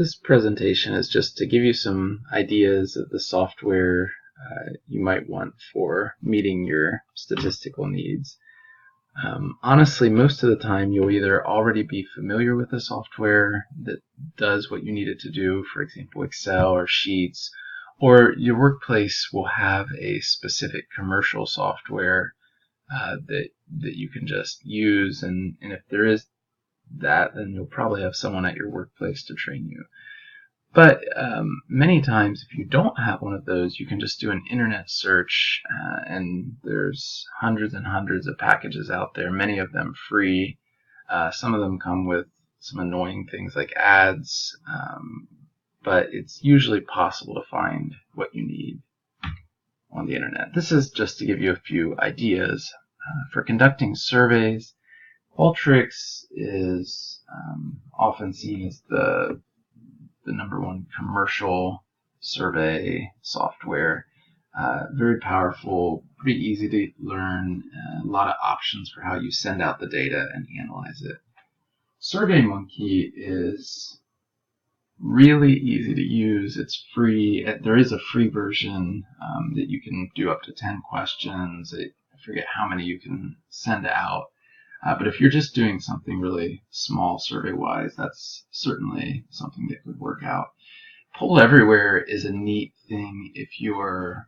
This presentation is just to give you some ideas of the software you might want for meeting your statistical needs. Honestly, most of the time you'll either already be familiar with the software that does what you need it to do, for example, Excel or Sheets, or your workplace will have a specific commercial software that you can just use, and if there is that, then you'll probably have someone at your workplace to train you. But many times, if you don't have one of those, you can just do an internet search, and there's hundreds and hundreds of packages out there, many of them free. Some of them come with some annoying things like ads, but it's usually possible to find what you need on the internet. This is just to give you a few ideas. For conducting surveys, Qualtrics is often seen as the number one commercial survey software. Very powerful, pretty easy to learn, a lot of options for how you send out the data and analyze it. SurveyMonkey is really easy to use. It's free. There is a free version that you can do up to 10 questions. I forget how many you can send out. But if you're just doing something really small survey-wise, that's certainly something that could work out. Poll Everywhere is a neat thing if you're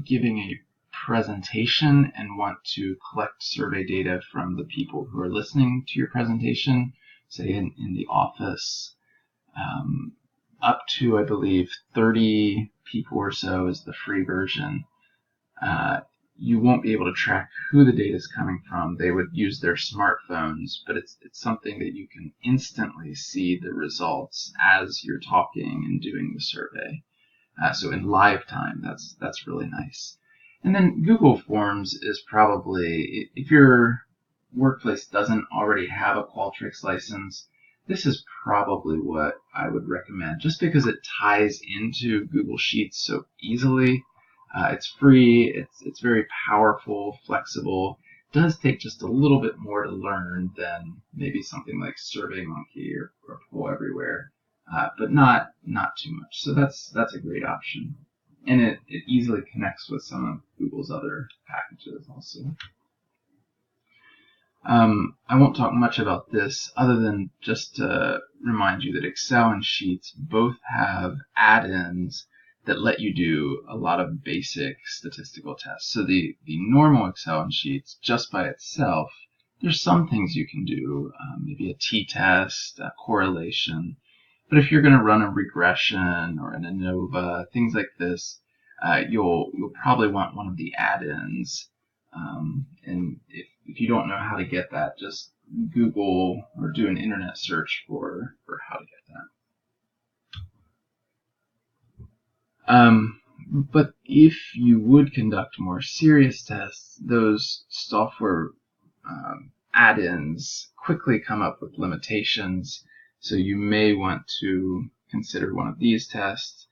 giving a presentation and want to collect survey data from the people who are listening to your presentation, say in the office. Up to, I believe, 30 people or so is the free version. You won't be able to track who the data is coming from. They would use their smartphones, but it's something that you can instantly see the results as you're talking and doing the survey. So in live time, that's really nice. And then Google Forms is probably, if your workplace doesn't already have a Qualtrics license, this is probably what I would recommend, just because it ties into Google Sheets so easily. It's free, it's very powerful, flexible. It does take just a little bit more to learn than maybe something like SurveyMonkey or Poll Everywhere, but not too much. So that's a great option. And it easily connects with some of Google's other packages also. I won't talk much about this other than just to remind you that Excel and Sheets both have add-ins that let you do a lot of basic statistical tests. So the normal Excel and Sheets, just by itself, there's some things you can do, maybe a t-test, a correlation. But if you're going to run a regression or an ANOVA, things like this, you'll probably want one of the add-ins. And if you don't know how to get that, just Google or do an internet search for how to get that. But if you would conduct more serious tests, those software add-ins quickly come up with limitations, so you may want to consider one of these tests.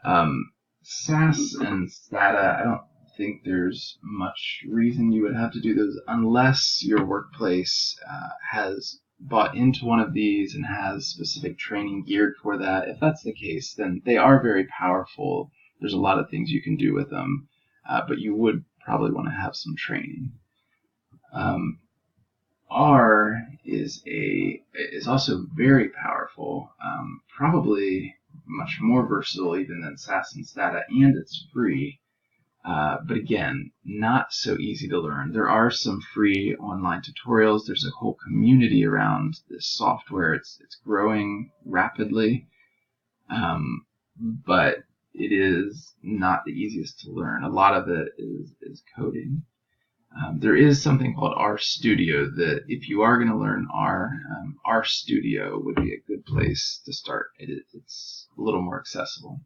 SAS and STATA, I don't think there's much reason you would have to do those unless your workplace has bought into one of these and has specific training geared for that. If that's the case, then they are very powerful. There's a lot of things you can do with them, but you would probably want to have some training. R is also very powerful, probably much more versatile even than SAS and STATA, and it's free. But again, not so easy to learn. There are some free online tutorials. There's a whole community around this software. It's growing rapidly, but it is not the easiest to learn. A lot of it is coding. There is something called RStudio that if you are going to learn R, RStudio would be a good place to start. It's a little more accessible.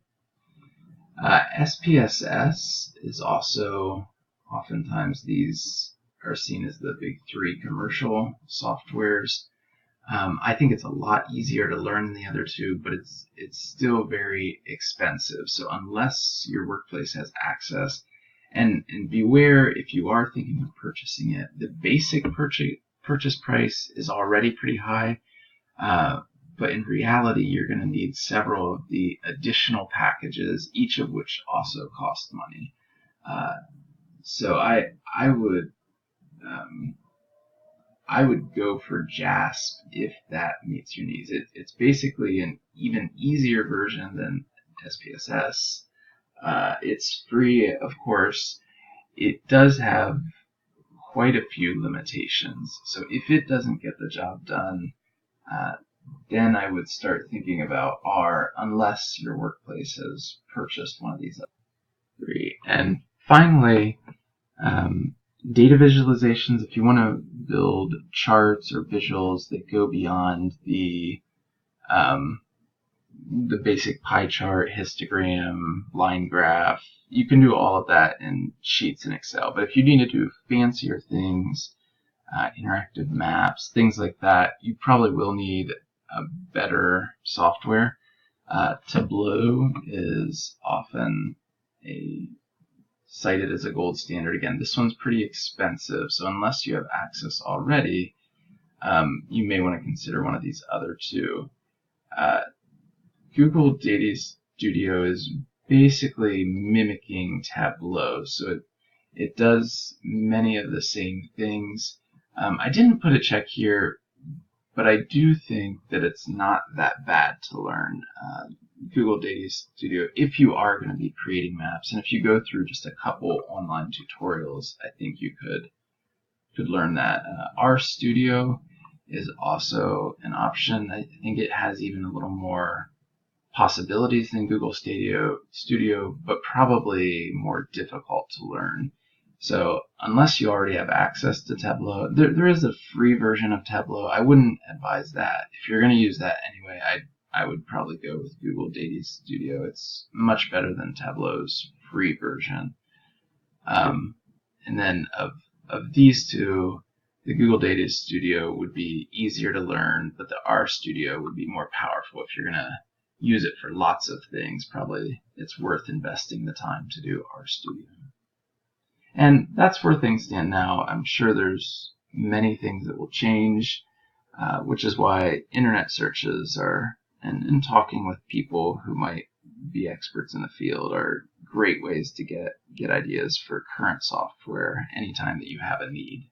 SPSS is also, oftentimes these are seen as the big three commercial softwares. I think it's a lot easier to learn than the other two, but it's still very expensive. So unless your workplace has access, and beware if you are thinking of purchasing it, the basic purchase price is already pretty high, but in reality, you're going to need several of the additional packages, each of which also cost money. So I would go for JASP if that meets your needs. It's basically an even easier version than SPSS. It's free, of course. It does have quite a few limitations. So if it doesn't get the job done, then I would start thinking about R, unless your workplace has purchased one of these other three. And finally, data visualizations. If you want to build charts or visuals that go beyond the basic pie chart, histogram, line graph, you can do all of that in Sheets in Excel. But if you need to do fancier things, interactive maps, things like that, you probably will need a better software. Tableau is often cited as a gold standard. Again, this one's pretty expensive, so unless you have access already, you may want to consider one of these other two. Google Data Studio is basically mimicking Tableau, so it does many of the same things. I didn't put a check here, but I do think that it's not that bad to learn Google Data Studio if you are going to be creating maps. And if you go through just a couple online tutorials, I think you could learn that. RStudio is also an option. I think it has even a little more possibilities than Google Studio, but probably more difficult to learn. So unless you already have access to Tableau, there is a free version of Tableau. I wouldn't advise that. If you're going to use that anyway, I would probably go with Google Data Studio. It's much better than Tableau's free version. And then of these two, the Google Data Studio would be easier to learn, but the RStudio would be more powerful if you're going to use it for lots of things. Probably it's worth investing the time to do RStudio. And that's where things stand now. I'm sure there's many things that will change, which is why internet searches and talking with people who might be experts in the field are great ways to get ideas for current software anytime that you have a need.